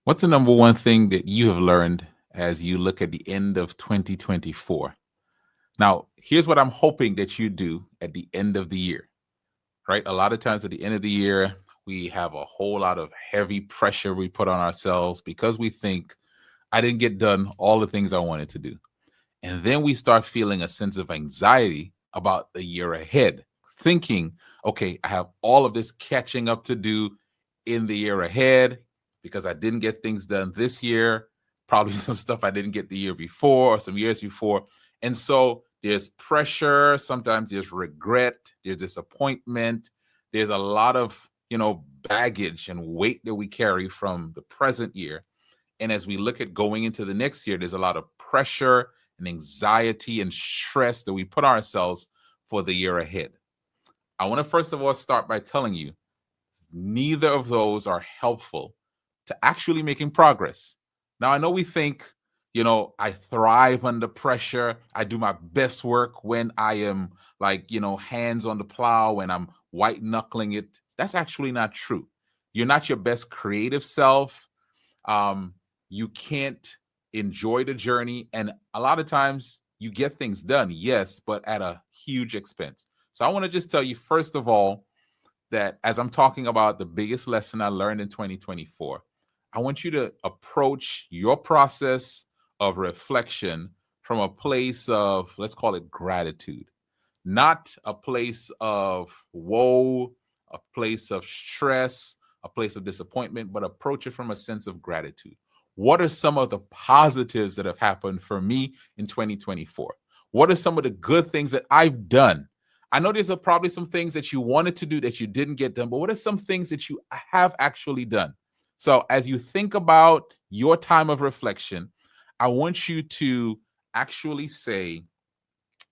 What's the number one thing that you have learned as you look at the end of 2024? Now, here's what I'm hoping that you do at the end of the year, right? A lot of times at the end of the year, we have a whole lot of heavy pressure we put on ourselves because we think, I didn't get done all the things I wanted to do. And then we start feeling a sense of anxiety about the year ahead, thinking, okay, I have all of this catching up to do in the year ahead because I didn't get things done this year, probably some stuff I didn't get the year before or some years before. And so there's pressure, sometimes there's regret, there's disappointment, there's a lot of, baggage and weight that we carry from the present year. And as we look at going into the next year, there's a lot of pressure and anxiety and stress that we put on ourselves for the year ahead. I want to first of all start by telling you neither of those are helpful to actually making progress. Now, I know we think, I thrive under pressure. I do my best work when I am like, hands on the plow, when I'm white knuckling it. That's actually not true. You're not your best creative self. You can't enjoy the journey. And a lot of times you get things done, yes, but at a huge expense. So I want to just tell you, first of all, that as I'm talking about the biggest lesson I learned in 2024, I want you to approach your process of reflection from a place of, let's call it gratitude, not a place of woe, a place of stress, a place of disappointment, but approach it from a sense of gratitude. What are some of the positives that have happened for me in 2024? What are some of the good things that I've done? I know there's probably some things that you wanted to do that you didn't get done, but what are some things that you have actually done? So as you think about your time of reflection, I want you to actually say,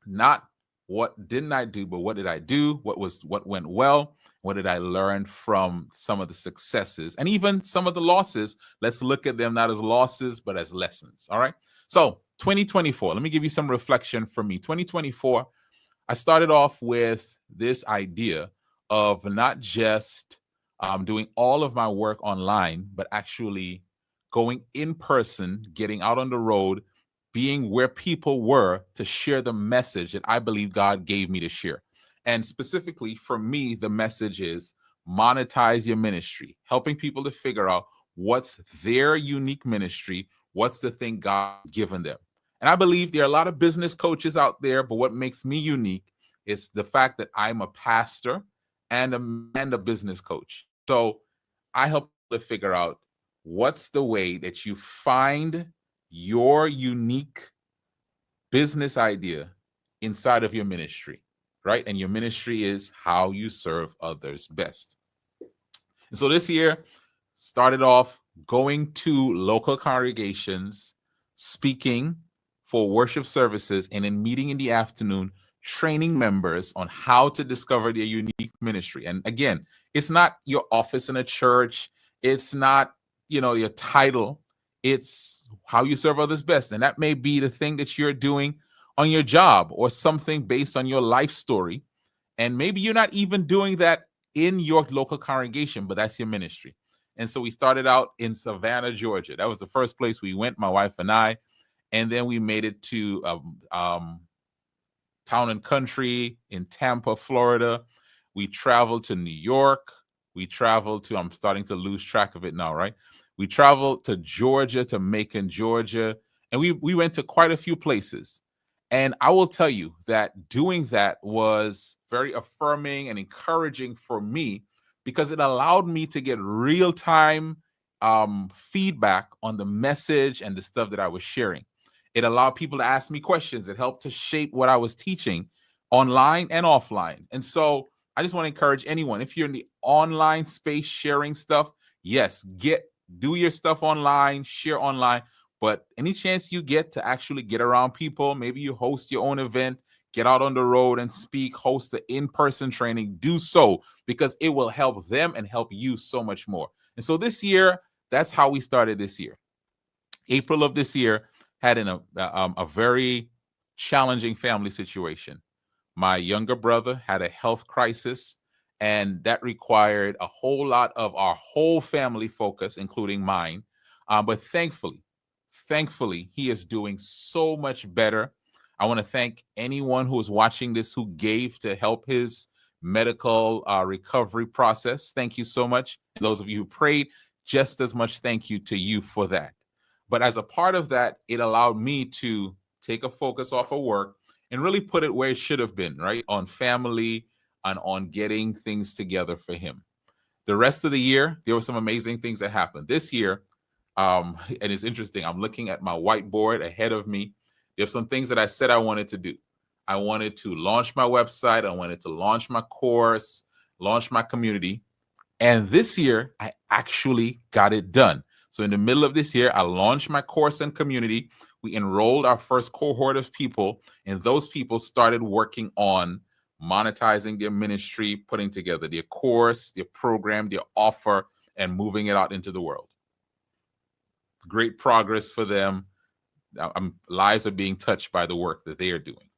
not what didn't I do, but what did I do? What went well? What did I learn from some of the successes and even some of the losses? Let's look at them not as losses, but as lessons. All right. So 2024, let me give you some reflection for me. 2024, I started off with this idea of not just doing all of my work online, but actually going in person, getting out on the road, being where people were to share the message that I believe God gave me to share. And specifically for me, the message is monetize your ministry, helping people to figure out what's their unique ministry, what's the thing God given them. And I believe there are a lot of business coaches out there, but what makes me unique is the fact that I'm a pastor and a business coach. So I help to figure out what's the way that you find your unique business idea inside of your ministry, right? And your ministry is how you serve others best. And so this year started off going to local congregations, speaking for worship services, and then meeting in the afternoon, training members on how to discover their unique ministry. And again, it's not your office in a church. It's not, your title. It's how you serve others best. And that may be the thing that you're doing on your job or something based on your life story. And maybe you're not even doing that in your local congregation, but that's your ministry. And so we started out in Savannah, Georgia. That was the first place we went, my wife and I. And then we made it to Town and Country in Tampa, Florida. We traveled to New York. We traveled to, I'm starting to lose track of it now, right? We traveled to Georgia, to Macon, Georgia. And we went to quite a few places. And I will tell you that doing that was very affirming and encouraging for me because it allowed me to get real-time feedback on the message and the stuff that I was sharing. It allowed people to ask me questions. It helped to shape what I was teaching online and offline. And so I just want to encourage anyone, if you're in the online space sharing stuff, yes, do your stuff online, share online. But any chance you get to actually get around people, maybe you host your own event, get out on the road and speak, host the in-person training, do so because it will help them and help you so much more. And so this year, that's how we started this year. April of this year had a very challenging family situation. My younger brother had a health crisis, and that required a whole lot of our whole family focus, including mine, But thankfully, he is doing so much better. I want to thank anyone who is watching this who gave to help his medical recovery process. Thank you so much. And those of you who prayed, just as much thank you to you for that. But as a part of that, it allowed me to take a focus off of work and really put it where it should have been, right? On family and on getting things together for him. The rest of the year, there were some amazing things that happened. This year, and it's interesting, I'm looking at my whiteboard ahead of me. There's some things that I said I wanted to do. I wanted to launch my website. I wanted to launch my course, launch my community. And this year, I actually got it done. So in the middle of this year, I launched my course and community. We enrolled our first cohort of people, and those people started working on monetizing their ministry, putting together their course, their program, their offer, and moving it out into the world. Great progress for them. Lives are being touched by the work that they are doing.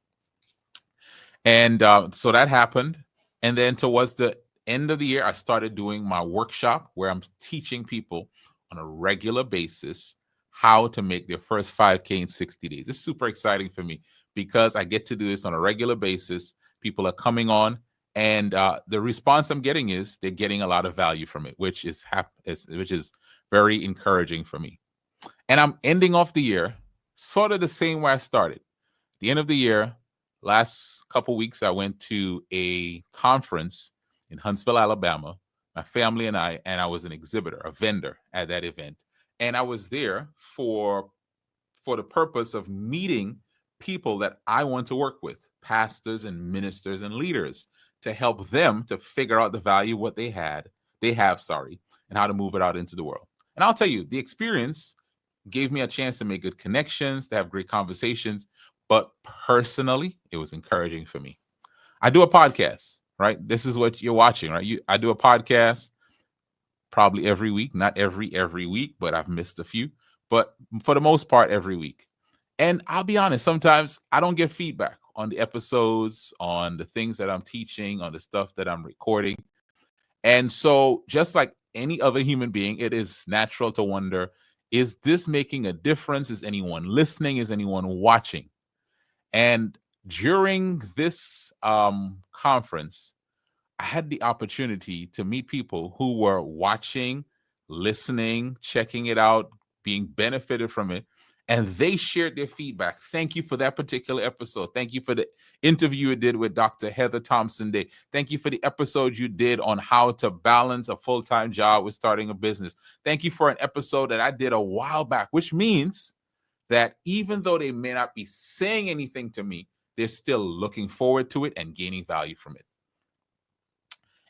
And so that happened. And then towards the end of the year, I started doing my workshop where I'm teaching people on a regular basis how to make their first 5K in 60 days. It's super exciting for me because I get to do this on a regular basis. People are coming on, and the response I'm getting is they're getting a lot of value from it, which is very encouraging for me. And I'm ending off the year sort of the same way I started. The end of the year, last couple weeks, I went to a conference in Huntsville, Alabama, my family and I was an exhibitor, a vendor at that event. And I was there for the purpose of meeting people that I want to work with, pastors and ministers and leaders, to help them to figure out the value of what they have, and how to move it out into the world. And I'll tell you, the experience gave me a chance to make good connections, to have great conversations, but personally, it was encouraging for me. I do a podcast, right? This is what you're watching, right? I do a podcast probably every week, not every week, but I've missed a few, but for the most part, every week. And I'll be honest, sometimes I don't get feedback on the episodes, on the things that I'm teaching, on the stuff that I'm recording. And so just like any other human being, it is natural to wonder, is this making a difference? Is anyone listening? Is anyone watching? And during this conference, I had the opportunity to meet people who were watching, listening, checking it out, being benefited from it. And they shared their feedback. Thank you for that particular episode. Thank you for the interview you did with Dr. Heather Thompson Day. Thank you for the episode you did on how to balance a full-time job with starting a business. Thank you for an episode that I did a while back, which means that even though they may not be saying anything to me, they're still looking forward to it and gaining value from it.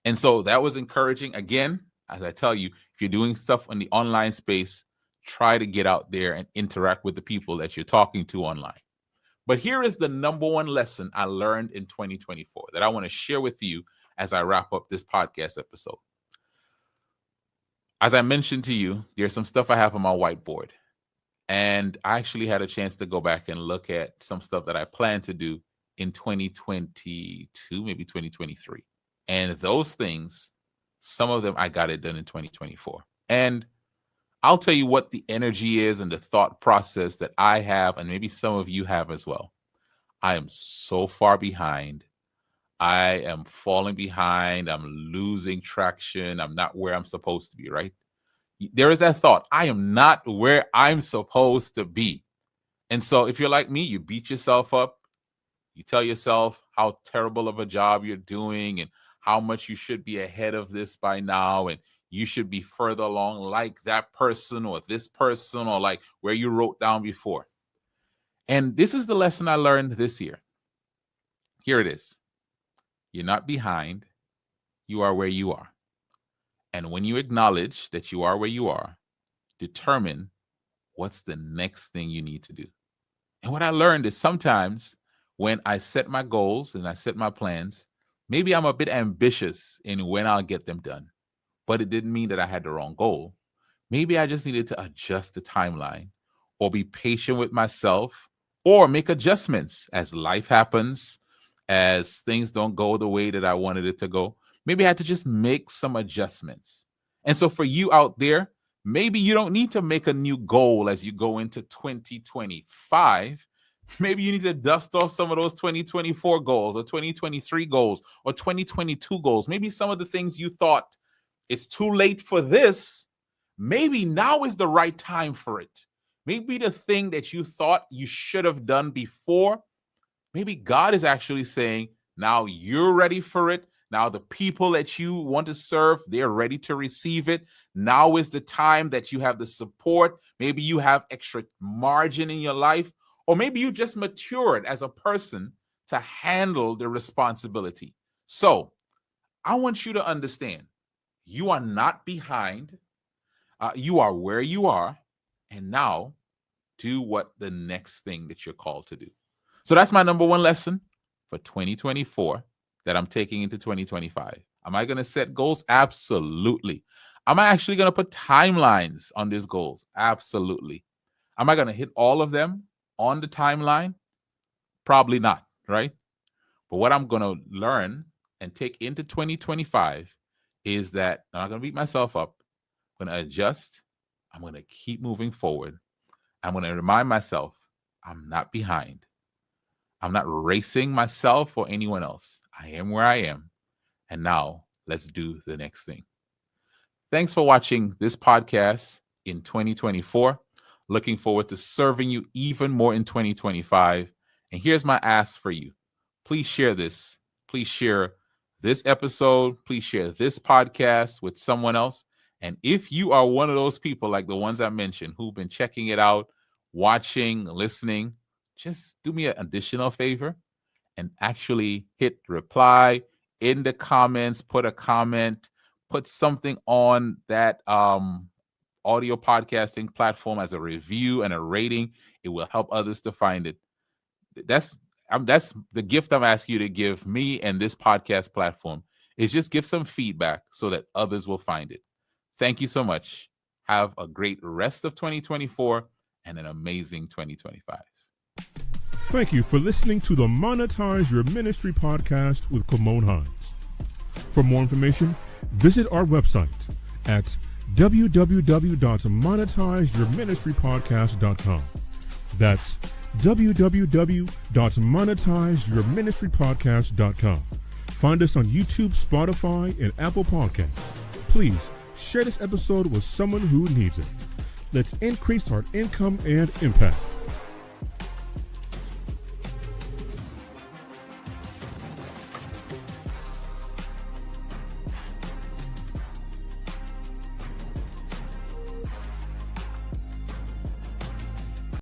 And so that was encouraging. Again, as I tell you, if you're doing stuff in the online space, try to get out there and interact with the people that you're talking to online. But here is the number one lesson I learned in 2024 that I want to share with you as I wrap up this podcast episode. As I mentioned to you, there's some stuff I have on my whiteboard. And I actually had a chance to go back and look at some stuff that I plan to do in 2022, maybe 2023. And those things, some of them I got it done in 2024. And I'll tell you what the energy is and the thought process that I have, and maybe some of you have as well. I am so far behind. I am falling behind. I'm losing traction. I'm not where I'm supposed to be, right? There is that thought. I am not where I'm supposed to be. And so if you're like me, you beat yourself up. You tell yourself how terrible of a job you're doing and how much you should be ahead of this by now. And you should be further along like that person or this person or like where you wrote down before. And this is the lesson I learned this year. Here it is. You're not behind. You are where you are. And when you acknowledge that you are where you are, determine what's the next thing you need to do. And what I learned is sometimes when I set my goals and I set my plans, maybe I'm a bit ambitious in when I'll get them done. But it didn't mean that I had the wrong goal. Maybe I just needed to adjust the timeline or be patient with myself or make adjustments as life happens, as things don't go the way that I wanted it to go. Maybe I had to just make some adjustments. And so for you out there, Maybe you don't need to make a new goal as you go into 2025. Maybe you need to dust off some of those 2024 goals or 2023 goals or 2022 goals. Maybe some of the things you thought it's too late for this, maybe now is the right time for it. Maybe the thing that you thought you should have done before, maybe God is actually saying, now you're ready for it. Now the people that you want to serve, they're ready to receive it. Now is the time that you have the support. Maybe you have extra margin in your life, or maybe you just matured as a person to handle the responsibility. So I want you to understand, you are not behind. You are where you are. And now do what the next thing that you're called to do. So that's my number one lesson for 2024 that I'm taking into 2025. Am I going to set goals? Absolutely. Am I actually going to put timelines on these goals? Absolutely. Am I going to hit all of them on the timeline? Probably not, right? But what I'm going to learn and take into 2025 is that I'm not going to beat myself up. I'm going to adjust. I'm going to keep moving forward. I'm going to remind myself I'm not behind. I'm not racing myself or anyone else. I am where I am. And now let's do the next thing. Thanks for watching this podcast in 2024. Looking forward to serving you even more in 2025. And here's my ask for you. Please share this. Please share this episode. Please share this podcast with someone else. And if you are one of those people like the ones I mentioned who've been checking it out, watching, listening, just do me an additional favor and actually hit reply in the comments, put a comment, put something on that audio podcasting platform as a review and a rating. It will help others to find it. That's the gift I'm asking you to give me and this podcast platform, is just give some feedback so that others will find it. Thank you so much. Have a great rest of 2024 and an amazing 2025. Thank you for listening to the Monetize Your Ministry podcast with Kymone Hines. For more information, visit our website at www.monetizeyourministrypodcast.com. That's www.monetizeyourministrypodcast.com. Find us on YouTube, Spotify, and Apple Podcasts. Please share this episode with someone who needs it. Let's increase our income and impact.